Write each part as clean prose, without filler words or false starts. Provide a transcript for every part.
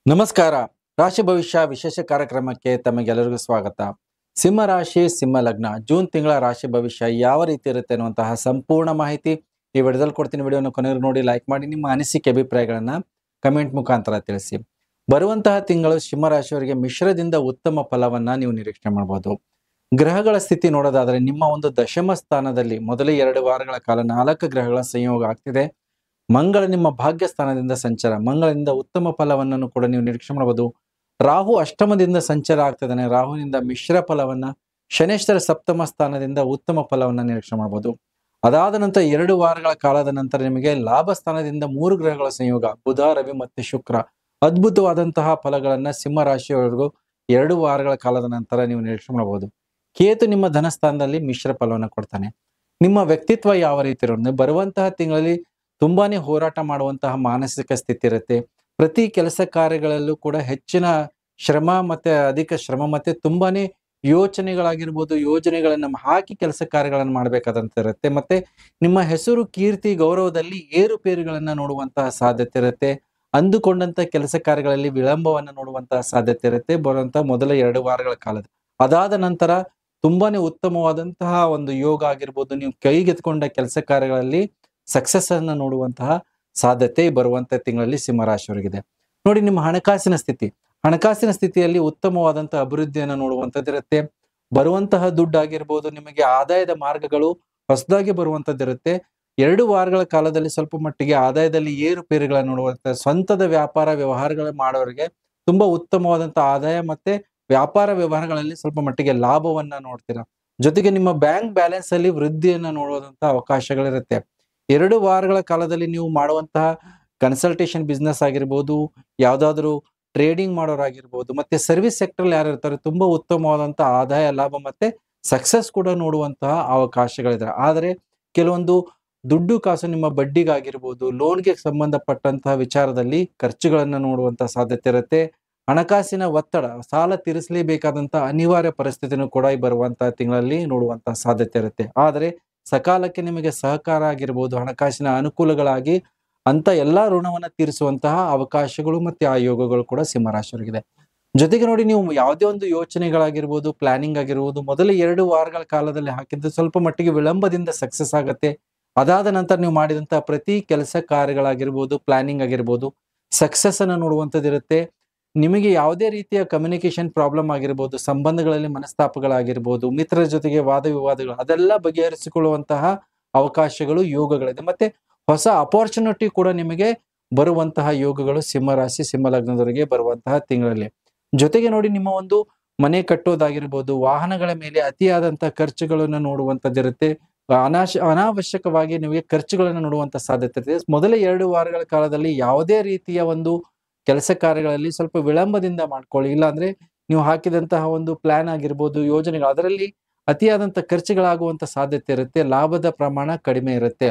ನಮಸ್ಕಾರ. ರಾಶಿ ಭವಿಷ್ಯ ವಿಶೇಷ ಕಾರ್ಯಕ್ರಮಕ್ಕೆ ತಮಗೆಲ್ಲರಿಗೂ ಸ್ವಾಗತ. ಸಿಂಹ ರಾಶಿ, ಸಿಂಹ ಲಗ್ನ ಜೂನ್ ತಿಂಗಳ ರಾಶಿ ಭವಿಷ್ಯ ಯಾವ ರೀತಿ ಇರುತ್ತೆ ಅನ್ನುವಂತಹ ಸಂಪೂರ್ಣ ಮಾಹಿತಿ ಈ ವಿಡಿಯೋದಲ್ಲಿ ಕೊಡ್ತೀನಿ. ವಿಡಿಯೋನ ಕೊನೆವರೆಗೂ ನೋಡಿ, ಲೈಕ್ ಮಾಡಿ, ನಿಮ್ಮ ಅನಿಸಿಕೆ ಅಭಿಪ್ರಾಯಗಳನ್ನ ಕಮೆಂಟ್ ಮುಖಾಂತರ ತಿಳಿಸಿ. ಬರುವಂತಹ ತಿಂಗಳು ಸಿಂಹ ರಾಶಿಯವರಿಗೆ ಮಿಶ್ರದಿಂದ ಉತ್ತಮ ಫಲವನ್ನ ನೀವು ನಿರೀಕ್ಷೆ ಮಾಡಬಹುದು. ಗ್ರಹಗಳ ಸ್ಥಿತಿ ನೋಡೋದಾದ್ರೆ ನಿಮ್ಮ ಒಂದು ದಶಮ ಸ್ಥಾನದಲ್ಲಿ ಮೊದಲ 2 ವಾರಗಳ ಕಾಲ 4 ಗ್ರಹಗಳ ಸಂಯೋಗ ಆಗ್ತಿದೆ. ಮಂಗಳ ನಿಮ್ಮ ಭಾಗ್ಯ ಸ್ಥಾನದಿಂದ ಸಂಚಾರ, ಮಂಗಳದಿಂದ ಉತ್ತಮ ಫಲವನ್ನು ಕೂಡ ನೀವು ನಿರೀಕ್ಷೆ ಮಾಡಬಹುದು. ರಾಹು ಅಷ್ಟಮದಿಂದ ಸಂಚಾರ ಆಗ್ತಿದ್ದಾನೆ, ರಾಹುವಿನಿಂದ ಮಿಶ್ರ ಫಲವನ್ನ, ಶನೇಶ್ವರ ಸಪ್ತಮ ಸ್ಥಾನದಿಂದ ಉತ್ತಮ ಫಲವನ್ನ ನಿರೀಕ್ಷೆ ಮಾಡಬಹುದು. ಅದಾದ ನಂತರ 2 ವಾರಗಳ ಕಾಲದ ನಂತರ ನಿಮಗೆ ಲಾಭ ಸ್ಥಾನದಿಂದ 3 ಗ್ರಹಗಳ ಸಂಯೋಗ, ಬುಧ, ರವಿ ಮತ್ತೆ ಶುಕ್ರ, ಅದ್ಭುತವಾದಂತಹ ಫಲಗಳನ್ನ ಸಿಂಹ ರಾಶಿಯವರೆಗೂ 2 ವಾರಗಳ ಕಾಲದ ನಂತರ ನೀವು ನಿರೀಕ್ಷೆ ಮಾಡಬಹುದು. ಕೇತು ನಿಮ್ಮ ಧನಸ್ಥಾನದಲ್ಲಿ ಮಿಶ್ರ ಫಲವನ್ನು ಕೊಡ್ತಾನೆ. ನಿಮ್ಮ ವ್ಯಕ್ತಿತ್ವ ಯಾವ ರೀತಿ ಇರೋದು, ಬರುವಂತಹ ತಿಂಗಳಲ್ಲಿ ತುಂಬಾನೇ ಹೋರಾಟ ಮಾಡುವಂತಹ ಮಾನಸಿಕ ಸ್ಥಿತಿ ಇರುತ್ತೆ. ಪ್ರತಿ ಕೆಲಸ ಕಾರ್ಯಗಳಲ್ಲೂ ಕೂಡ ಹೆಚ್ಚಿನ ಶ್ರಮ ಮತ್ತೆ ಅಧಿಕ ಶ್ರಮ ಮತ್ತೆ ತುಂಬಾನೇ ಯೋಚನೆಗಳಾಗಿರ್ಬೋದು, ಯೋಜನೆಗಳನ್ನ ಹಾಕಿ ಕೆಲಸ ಕಾರ್ಯಗಳನ್ನು ಮಾಡಬೇಕಾದಂತ ಇರುತ್ತೆ. ಮತ್ತೆ ನಿಮ್ಮ ಹೆಸರು, ಕೀರ್ತಿ, ಗೌರವದಲ್ಲಿ ಏರುಪೇರುಗಳನ್ನ ನೋಡುವಂತಹ ಸಾಧ್ಯತೆ ಇರುತ್ತೆ. ಅಂದುಕೊಂಡಂತ ಕೆಲಸ ಕಾರ್ಯಗಳಲ್ಲಿ ವಿಳಂಬವನ್ನ ನೋಡುವಂತಹ ಸಾಧ್ಯತೆ ಇರುತ್ತೆ ಬರುವಂತಹ ಮೊದಲ 2 ವಾರಗಳ ಕಾಲದ. ಅದಾದ ನಂತರ ತುಂಬಾನೇ ಉತ್ತಮವಾದಂತಹ ಒಂದು ಯೋಗ ಆಗಿರ್ಬೋದು, ನೀವು ಕೈಗೆತ್ಕೊಂಡ ಕೆಲಸ ಕಾರ್ಯಗಳಲ್ಲಿ ಸಕ್ಸಸ್ ಅನ್ನ ನೋಡುವಂತಹ ಸಾಧ್ಯತೆ ಬರುವಂತಹ ತಿಂಗಳಲ್ಲಿ ಸಿಂಹರಾಶಿಯವರಿಗಿದೆ. ನೋಡಿ, ನಿಮ್ಮ ಹಣಕಾಸಿನ ಸ್ಥಿತಿಯಲ್ಲಿ ಉತ್ತಮವಾದಂತಹ ಅಭಿವೃದ್ಧಿಯನ್ನು ನೋಡುವಂತದ್ದಿರುತ್ತೆ. ಬರುವಂತಹ ದುಡ್ಡು ಆಗಿರ್ಬೋದು, ನಿಮಗೆ ಆದಾಯದ ಮಾರ್ಗಗಳು ಹೊಸದಾಗಿ ಬರುವಂತದ್ದಿರುತ್ತೆ. 2 ವಾರಗಳ ಕಾಲದಲ್ಲಿ ಸ್ವಲ್ಪ ಮಟ್ಟಿಗೆ ಆದಾಯದಲ್ಲಿ ಏರುಪೇರುಗಳನ್ನು ನೋಡುವಂತ, ಸ್ವಂತದ ವ್ಯಾಪಾರ ವ್ಯವಹಾರಗಳು ಮಾಡೋರಿಗೆ ತುಂಬಾ ಉತ್ತಮವಾದಂತಹ ಆದಾಯ ಮತ್ತೆ ವ್ಯಾಪಾರ ವ್ಯವಹಾರಗಳಲ್ಲಿ ಸ್ವಲ್ಪ ಮಟ್ಟಿಗೆ ಲಾಭವನ್ನ ನೋಡ್ತೀರಾ. ಜೊತೆಗೆ ನಿಮ್ಮ ಬ್ಯಾಂಕ್ ಬ್ಯಾಲೆನ್ಸ್ ಅಲ್ಲಿ ವೃದ್ಧಿಯನ್ನ ನೋಡುವಂತಹ ಅವಕಾಶಗಳಿರುತ್ತೆ. 2 ವಾರಗಳ ಕಾಲದಲ್ಲಿ ನೀವು ಮಾಡುವಂತಹ ಕನ್ಸಲ್ಟೇಷನ್ ಬಿಸ್ನೆಸ್ ಆಗಿರ್ಬೋದು, ಯಾವ್ದಾದ್ರು ಟ್ರೇಡಿಂಗ್ ಮಾಡೋರಾಗಿರ್ಬೋದು, ಮತ್ತೆ ಸರ್ವಿಸ್ ಸೆಕ್ಟರ್ ಯಾರು ಇರ್ತಾರೆ ತುಂಬಾ ಉತ್ತಮವಾದಂತಹ ಆದಾಯ ಲಾಭ ಮತ್ತೆ ಸಕ್ಸಸ್ ಕೂಡ ನೋಡುವಂತಹ ಅವಕಾಶಗಳಿದೆ. ಆದರೆ ಕೆಲವೊಂದು ದುಡ್ಡು ಕಾಸು ನಿಮ್ಮ ಬಡ್ಡಿಗಾಗಿರ್ಬೋದು, ಲೋನ್ಗೆ ಸಂಬಂಧಪಟ್ಟಂತಹ ವಿಚಾರದಲ್ಲಿ ಖರ್ಚುಗಳನ್ನ ನೋಡುವಂತಹ ಸಾಧ್ಯತೆ ಇರುತ್ತೆ. ಹಣಕಾಸಿನ ಒತ್ತಡ, ಸಾಲ ತೀರಿಸಲೇಬೇಕಾದಂತಹ ಅನಿವಾರ್ಯ ಪರಿಸ್ಥಿತಿನೂ ಕೂಡ ಈ ಬರುವಂತಹ ತಿಂಗಳಲ್ಲಿ ನೋಡುವಂತಹ ಸಾಧ್ಯತೆ ಇರುತ್ತೆ. ಆದರೆ ಸಕಾಲಕ್ಕೆ ನಿಮಗೆ ಸಹಕಾರ ಆಗಿರ್ಬೋದು, ಹಣಕಾಸಿನ ಅನುಕೂಲಗಳಾಗಿ ಅಂತ ಎಲ್ಲಾ ಋಣವನ್ನ ತೀರಿಸುವಂತಹ ಅವಕಾಶಗಳು ಮತ್ತೆ ಆ ಯೋಗಗಳು ಕೂಡ ಸಿಂಹರಾಶಿಯವರಿಗಿದೆ. ಜೊತೆಗೆ ನೋಡಿ, ನೀವು ಯಾವುದೇ ಒಂದು ಯೋಚನೆಗಳಾಗಿರ್ಬೋದು, ಪ್ಲಾನಿಂಗ್ ಆಗಿರ್ಬೋದು, ಮೊದಲ 2 ವಾರಗಳ ಕಾಲದಲ್ಲಿ ಹಾಕಿದ್ದು ಸ್ವಲ್ಪ ಮಟ್ಟಿಗೆ ವಿಳಂಬದಿಂದ ಸಕ್ಸಸ್ ಆಗತ್ತೆ. ಅದಾದ ನಂತರ ನೀವು ಮಾಡಿದಂತಹ ಪ್ರತಿ ಕೆಲಸ ಕಾರ್ಯಗಳಾಗಿರ್ಬೋದು, ಪ್ಲಾನಿಂಗ್ ಆಗಿರ್ಬೋದು, ಸಕ್ಸಸ್ ಅನ್ನ ನೋಡುವಂಥದ್ದಿರುತ್ತೆ. ನಿಮಗೆ ಯಾವುದೇ ರೀತಿಯ ಕಮ್ಯುನಿಕೇಶನ್ ಪ್ರಾಬ್ಲಮ್ ಆಗಿರ್ಬೋದು, ಸಂಬಂಧಗಳಲ್ಲಿ ಮನಸ್ತಾಪಗಳಾಗಿರ್ಬೋದು, ಮಿತ್ರರ ಜೊತೆಗೆ ವಾದ ವಿವಾದಗಳು ಅದೆಲ್ಲ ಬಗೆಹರಿಸಿಕೊಳ್ಳುವಂತಹ ಅವಕಾಶಗಳು, ಯೋಗಗಳಿದೆ. ಮತ್ತೆ ಹೊಸ ಅಪಾರ್ಚುನಿಟಿ ಕೂಡ ನಿಮಗೆ ಬರುವಂತಹ ಯೋಗಗಳು ಸಿಂಹರಾಶಿ, ಸಿಂಹ ಲಗ್ನದವರಿಗೆ ಬರುವಂತಹ ತಿಂಗಳಲ್ಲಿ. ಜೊತೆಗೆ ನೋಡಿ, ನಿಮ್ಮ ಒಂದು ಮನೆ ಕಟ್ಟೋದಾಗಿರ್ಬೋದು, ವಾಹನಗಳ ಮೇಲೆ ಅತಿಯಾದಂತಹ ಖರ್ಚುಗಳನ್ನು ನೋಡುವಂತದ್ದಿರುತ್ತೆ. ಅನಾವಶ್ಯಕವಾಗಿ ನಿಮಗೆ ಖರ್ಚುಗಳನ್ನು ನೋಡುವಂತ ಸಾಧ್ಯತೆ ಇದೆ. ಮೊದಲ 2 ವಾರಗಳ ಕಾಲದಲ್ಲಿ ಯಾವುದೇ ರೀತಿಯ ಒಂದು ಕೆಲಸ ಕಾರ್ಯಗಳಲ್ಲಿ ಸ್ವಲ್ಪ ವಿಳಂಬದಿಂದ ಮಾಡ್ಕೊಳ್ಳಿ. ಇಲ್ಲಾಂದ್ರೆ ನೀವು ಹಾಕಿದಂತಹ ಒಂದು ಪ್ಲಾನ್ ಆಗಿರ್ಬೋದು, ಯೋಜನೆಗಳು ಅದರಲ್ಲಿ ಅತಿಯಾದಂತಹ ಖರ್ಚುಗಳಾಗುವಂತ ಸಾಧ್ಯತೆ ಇರುತ್ತೆ. ಲಾಭದ ಪ್ರಮಾಣ ಕಡಿಮೆ ಇರುತ್ತೆ.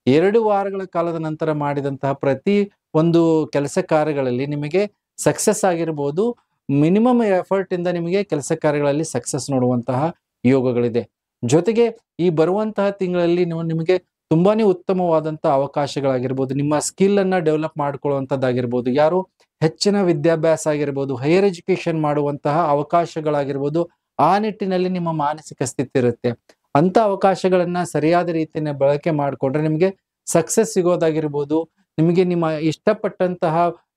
2 ವಾರಗಳ ಕಾಲದ ನಂತರ ಮಾಡಿದಂತಹ ಪ್ರತಿ ಒಂದು ಕೆಲಸ ಕಾರ್ಯಗಳಲ್ಲಿ ನಿಮಗೆ ಸಕ್ಸಸ್ ಆಗಿರ್ಬೋದು. ಮಿನಿಮಮ್ ಎಫರ್ಟ್ ಇಂದ ನಿಮಗೆ ಕೆಲಸ ಕಾರ್ಯಗಳಲ್ಲಿ ಸಕ್ಸಸ್ ನೋಡುವಂತಹ ಯೋಗಗಳಿದೆ. ಜೊತೆಗೆ ಈ ಬರುವಂತಹ ತಿಂಗಳಲ್ಲಿ ನಿಮಗೆ ತುಂಬಾನೇ ಉತ್ತಮವಾದಂತಹ ಅವಕಾಶಗಳಾಗಿರ್ಬೋದು, ನಿಮ್ಮ ಸ್ಕಿಲ್ ಅನ್ನ ಡೆವಲಪ್ ಮಾಡ್ಕೊಳ್ಳುವಂಥದ್ದಾಗಿರ್ಬೋದು, ಯಾರು ಹೆಚ್ಚಿನ ವಿದ್ಯಾಭ್ಯಾಸ ಆಗಿರ್ಬೋದು, ಹೈಯರ್ ಎಜುಕೇಶನ್ ಮಾಡುವಂತಹ ಅವಕಾಶಗಳಾಗಿರ್ಬೋದು, ಆ ನಿಟ್ಟಿನಲ್ಲಿ ನಿಮ್ಮ ಮಾನಸಿಕ ಸ್ಥಿತಿ ಇರುತ್ತೆ. ಅಂತ ಅವಕಾಶಗಳನ್ನ ಸರಿಯಾದ ರೀತಿಯ ಬಳಕೆ ಮಾಡಿಕೊಂಡ್ರೆ ನಿಮಗೆ ಸಕ್ಸಸ್ ಸಿಗೋದಾಗಿರ್ಬೋದು. ನಿಮಗೆ ನಿಮ್ಮ ಇಷ್ಟಪಟ್ಟಂತಹ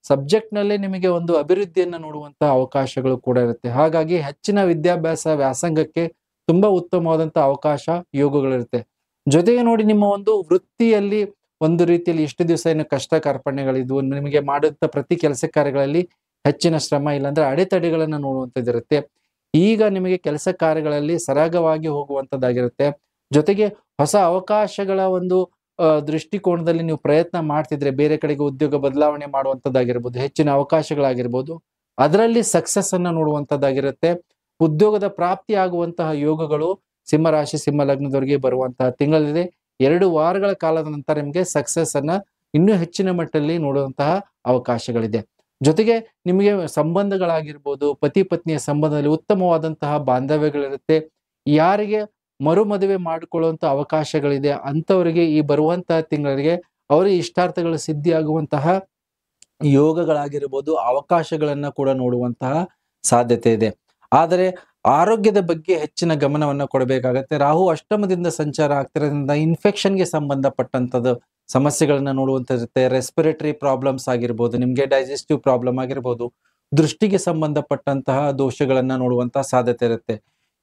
ಸಬ್ಜೆಕ್ಟ್ ನಲ್ಲೇ ನಿಮಗೆ ಒಂದು ಅಭಿವೃದ್ಧಿಯನ್ನ ನೋಡುವಂತಹ ಅವಕಾಶಗಳು ಕೂಡ ಇರುತ್ತೆ. ಹಾಗಾಗಿ ಹೆಚ್ಚಿನ ವಿದ್ಯಾಭ್ಯಾಸ ವ್ಯಾಸಂಗಕ್ಕೆ ತುಂಬಾ ಉತ್ತಮವಾದಂತಹ ಅವಕಾಶ, ಯೋಗಗಳಿರುತ್ತೆ. ಜೊತೆಗೆ ನೋಡಿ, ನಿಮ್ಮ ಒಂದು ವೃತ್ತಿಯಲ್ಲಿ ಒಂದು ರೀತಿಯಲ್ಲಿ ಇಷ್ಟು ದಿವಸ ಏನು ಕಷ್ಟ ಕಾರ್ಪಣ್ಯಗಳಿದ್ವು, ನಿಮಗೆ ಮಾಡುವಂತ ಪ್ರತಿ ಕೆಲಸ ಕಾರ್ಯಗಳಲ್ಲಿ ಹೆಚ್ಚಿನ ಶ್ರಮ ಇಲ್ಲಾಂದ್ರೆ ಅಡೆತಡೆಗಳನ್ನ ನೋಡುವಂಥದ್ದಿರುತ್ತೆ. ಈಗ ನಿಮಗೆ ಕೆಲಸ ಕಾರ್ಯಗಳಲ್ಲಿ ಸರಾಗವಾಗಿ ಹೋಗುವಂತದ್ದಾಗಿರುತ್ತೆ. ಜೊತೆಗೆ ಹೊಸ ಅವಕಾಶಗಳ ಒಂದು ದೃಷ್ಟಿಕೋನದಲ್ಲಿ ನೀವು ಪ್ರಯತ್ನ ಮಾಡ್ತಿದ್ರೆ, ಬೇರೆ ಕಡೆಗೆ ಉದ್ಯೋಗ ಬದಲಾವಣೆ ಮಾಡುವಂತದ್ದಾಗಿರ್ಬೋದು, ಹೆಚ್ಚಿನ ಅವಕಾಶಗಳಾಗಿರ್ಬೋದು, ಅದರಲ್ಲಿ ಸಕ್ಸಸ್ ಅನ್ನ ನೋಡುವಂತದ್ದಾಗಿರುತ್ತೆ. ಉದ್ಯೋಗದ ಪ್ರಾಪ್ತಿ ಆಗುವಂತಹ ಯೋಗಗಳು ಸಿಂಹರಾಶಿ, ಸಿಂಹ ಲಗ್ನದವರಿಗೆ ಬರುವಂತಹ ತಿಂಗಳಿದೆ. 2 ವಾರಗಳ ಕಾಲದ ನಂತರ ನಿಮಗೆ ಸಕ್ಸಸ್ ಅನ್ನ ಇನ್ನೂ ಹೆಚ್ಚಿನ ಮಟ್ಟದಲ್ಲಿ ನೋಡುವಂತಹ ಅವಕಾಶಗಳಿದೆ. ಜೊತೆಗೆ ನಿಮಗೆ ಸಂಬಂಧಗಳಾಗಿರ್ಬೋದು, ಪತಿ ಪತ್ನಿಯ ಸಂಬಂಧದಲ್ಲಿ ಉತ್ತಮವಾದಂತಹ ಬಾಂಧವ್ಯಗಳಿರುತ್ತೆ. ಯಾರಿಗೆ ಮರುಮದುವೆ ಮಾಡಿಕೊಳ್ಳುವಂತ ಅವಕಾಶಗಳಿದೆ ಅಂತವರಿಗೆ ಈ ಬರುವಂತಹ ತಿಂಗಳಿಗೆ ಅವರ ಇಷ್ಟಾರ್ಥಗಳು ಸಿದ್ಧಿಯಾಗುವಂತಹ ಯೋಗಗಳಾಗಿರ್ಬೋದು, ಅವಕಾಶಗಳನ್ನ ಕೂಡ ನೋಡುವಂತಹ ಸಾಧ್ಯತೆ ಇದೆ. ಆದರೆ ಆರೋಗ್ಯದ ಬಗ್ಗೆ ಹೆಚ್ಚಿನ ಗಮನವನ್ನ ಕೊಡಬೇಕಾಗತ್ತೆ. ರಾಹು ಅಷ್ಟಮದಿಂದ ಸಂಚಾರ ಆಗ್ತಿರೋದ್ರಿಂದ ಇನ್ಫೆಕ್ಷನ್‌ಗೆ ಸಂಬಂಧಪಟ್ಟಂತದ್ದು ಸಮಸ್ಯೆಗಳನ್ನ ನೋಡುವಂತದಿರುತ್ತೆ. ರೆಸ್ಪಿರೇಟರಿ ಪ್ರಾಬ್ಲಮ್ಸ್ ಆಗಿರ್ಬೋದು, ನಿಮ್ಗೆ ಡೈಜೆಸ್ಟಿವ್ ಪ್ರಾಬ್ಲಮ್ ಆಗಿರ್ಬೋದು, ದೃಷ್ಟಿಗೆ ಸಂಬಂಧಪಟ್ಟಂತಹ ದೋಷಗಳನ್ನ ನೋಡುವಂತಹ ಸಾಧ್ಯತೆ ಇರುತ್ತೆ.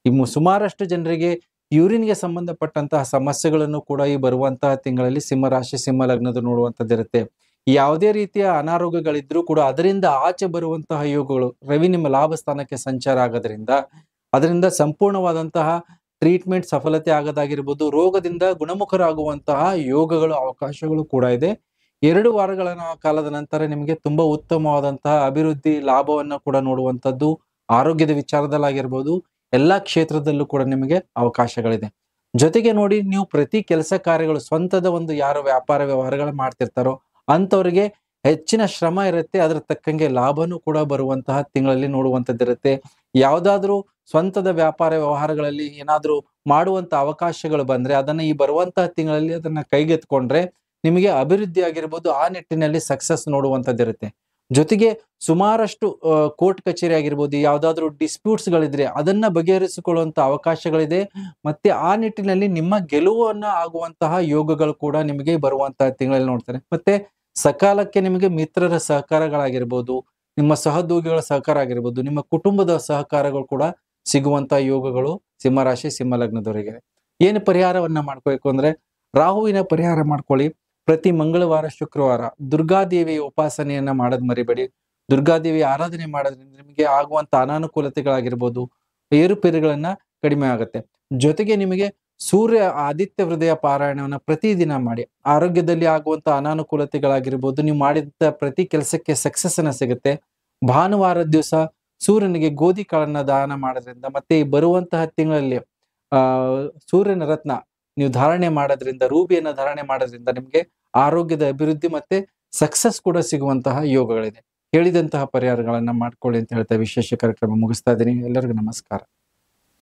ಇನ್ನು ಸುಮಾರಷ್ಟು ಜನರಿಗೆ ಯೂರಿನ್‌ಗೆ ಸಂಬಂಧಪಟ್ಟಂತಹ ಸಮಸ್ಯೆಗಳನ್ನು ಕೂಡ ಈ ಬರುವಂತಹ ತಿಂಗಳಲ್ಲಿ ಸಿಂಹ ರಾಶಿ, ಸಿಂಹ ಲಗ್ನದ ನೋಡುವಂತದ್ದಿರುತ್ತೆ. ಯಾವುದೇ ರೀತಿಯ ಅನಾರೋಗ್ಯಗಳಿದ್ರೂ ಕೂಡ ಅದರಿಂದ ಆಚೆ ಬರುವಂತಹ ಯೋಗಗಳು ರವಿ ನಿಮ್ಮ ಲಾಭ ಸ್ಥಾನಕ್ಕೆ ಸಂಚಾರ ಆಗೋದ್ರಿಂದ ಅದರಿಂದ ಸಂಪೂರ್ಣವಾದಂತಹ ಟ್ರೀಟ್ಮೆಂಟ್ ಸಫಲತೆ ಆಗೋದಾಗಿರ್ಬೋದು, ರೋಗದಿಂದ ಗುಣಮುಖರಾಗುವಂತಹ ಯೋಗಗಳು, ಅವಕಾಶಗಳು ಕೂಡ ಇದೆ. 2 ವಾರಗಳ ಕಾಲದ ನಂತರ ನಿಮಗೆ ತುಂಬಾ ಉತ್ತಮವಾದಂತಹ ಅಭಿವೃದ್ಧಿ, ಲಾಭವನ್ನ ಕೂಡ ನೋಡುವಂಥದ್ದು, ಆರೋಗ್ಯದ ವಿಚಾರದಲ್ಲಾಗಿರ್ಬೋದು, ಎಲ್ಲಾ ಕ್ಷೇತ್ರದಲ್ಲೂ ಕೂಡ ನಿಮಗೆ ಅವಕಾಶಗಳಿದೆ. ಜೊತೆಗೆ ನೋಡಿ, ನೀವು ಪ್ರತಿ ಕೆಲಸ ಕಾರ್ಯಗಳು ಸ್ವಂತದ ಒಂದು ಯಾರು ವ್ಯಾಪಾರ ವ್ಯವಹಾರಗಳು ಮಾಡ್ತಿರ್ತಾರೋ ಅಂಥವ್ರಿಗೆ ಹೆಚ್ಚಿನ ಶ್ರಮ ಇರುತ್ತೆ. ಅದ್ರ ತಕ್ಕಂಗೆ ಲಾಭನೂ ಕೂಡ ಬರುವಂತಹ ತಿಂಗಳಲ್ಲಿ ನೋಡುವಂಥದ್ದಿರುತ್ತೆ. ಯಾವುದಾದ್ರೂ ಸ್ವಂತದ ವ್ಯಾಪಾರ ವ್ಯವಹಾರಗಳಲ್ಲಿ ಏನಾದ್ರೂ ಮಾಡುವಂತ ಅವಕಾಶಗಳು ಬಂದ್ರೆ ಅದನ್ನ ಈ ಬರುವಂತಹ ತಿಂಗಳಲ್ಲಿ ಅದನ್ನ ಕೈಗೆತ್ಕೊಂಡ್ರೆ ನಿಮಗೆ ಅಭಿವೃದ್ಧಿ ಆಗಿರ್ಬೋದು, ಆ ನಿಟ್ಟಿನಲ್ಲಿ ಸಕ್ಸಸ್ ನೋಡುವಂಥದ್ದಿರುತ್ತೆ. ಜೊತೆಗೆ ಸುಮಾರಷ್ಟು ಕೋರ್ಟ್ ಕಚೇರಿ ಆಗಿರ್ಬೋದು, ಯಾವ್ದಾದ್ರು ಡಿಸ್ಪ್ಯೂಟ್ಸ್ಗಳಿದ್ರೆ ಅದನ್ನ ಬಗೆಹರಿಸಿಕೊಳ್ಳುವಂತ ಅವಕಾಶಗಳಿದೆ. ಮತ್ತೆ ಆ ನಿಟ್ಟಿನಲ್ಲಿ ನಿಮ್ಮ ಗೆಲುವನ್ನ ಆಗುವಂತಹ ಯೋಗಗಳು ಕೂಡ ನಿಮಗೆ ಬರುವಂತಹ ತಿಂಗಳಲ್ಲಿ ನೋಡ್ತಾರೆ. ಮತ್ತೆ ಸಕಾಲಕ್ಕೆ ನಿಮಗೆ ಮಿತ್ರರ ಸಹಕಾರಗಳಾಗಿರ್ಬೋದು, ನಿಮ್ಮ ಸಹೋದ್ಯೋಗಿಗಳ ಸಹಕಾರ ಆಗಿರ್ಬೋದು, ನಿಮ್ಮ ಕುಟುಂಬದ ಸಹಕಾರಗಳು ಕೂಡ ಸಿಗುವಂತಹ ಯೋಗಗಳು ಸಿಂಹರಾಶಿ, ಸಿಂಹ ಲಗ್ನದವರಿಗೆ. ಏನು ಪರಿಹಾರವನ್ನ ಮಾಡ್ಕೋಬೇಕು ಅಂದ್ರೆ, ರಾಹುವಿನ ಪರಿಹಾರ ಮಾಡ್ಕೊಳ್ಳಿ. ಪ್ರತಿ ಮಂಗಳವಾರ, ಶುಕ್ರವಾರ ದುರ್ಗಾದೇವಿಯ ಉಪಾಸನೆಯನ್ನ ಮಾಡೋದ್ ಮರಿಬೇಡಿ. ದುರ್ಗಾದೇವಿ ಆರಾಧನೆ ಮಾಡೋದ್ರಿಂದ ನಿಮಗೆ ಆಗುವಂತ ಅನಾನುಕೂಲತೆಗಳಾಗಿರ್ಬೋದು, ಏರುಪೇರುಗಳನ್ನ ಕಡಿಮೆ ಆಗುತ್ತೆ. ಜೊತೆಗೆ ನಿಮಗೆ ಸೂರ್ಯ ಆದಿತ್ಯ ಹೃದಯ ಪಾರಾಯಣವನ್ನ ಪ್ರತಿದಿನ ಮಾಡಿ. ಆರೋಗ್ಯದಲ್ಲಿ ಆಗುವಂತ ಅನಾನುಕೂಲತೆಗಳಾಗಿರ್ಬೋದು, ನೀವು ಮಾಡಿದಂತ ಪ್ರತಿ ಕೆಲಸಕ್ಕೆ ಸಕ್ಸಸ್ ಅನ್ನ ಸಿಗುತ್ತೆ. ಭಾನುವಾರದ ದಿವಸ ಸೂರ್ಯನಿಗೆ ಗೋಧಿ ಕಾಳನ್ನ ದಾನ ಮಾಡೋದ್ರಿಂದ, ಮತ್ತೆ ಈ ಬರುವಂತಹ ತಿಂಗಳಲ್ಲಿ ಆ ಸೂರ್ಯನ ರತ್ನ ನೀವು ಧಾರಣೆ ಮಾಡೋದ್ರಿಂದ, ರೂಬಿಯನ್ನ ಧಾರಣೆ ಮಾಡೋದ್ರಿಂದ ನಿಮ್ಗೆ ಆರೋಗ್ಯದ ಅಭಿವೃದ್ಧಿ ಮತ್ತೆ ಸಕ್ಸಸ್ ಕೂಡ ಸಿಗುವಂತಹ ಯೋಗಗಳಿದೆ. ಹೇಳಿದಂತಹ ಪರಿಹಾರಗಳನ್ನ ಮಾಡ್ಕೊಳ್ಳಿ ಅಂತ ಹೇಳ್ತಾ ವಿಶೇಷ ಕಾರ್ಯಕ್ರಮ ಮುಗಿಸ್ತಾ ಇದ್ದೀನಿ. ಎಲ್ಲರಿಗೂ ನಮಸ್ಕಾರ.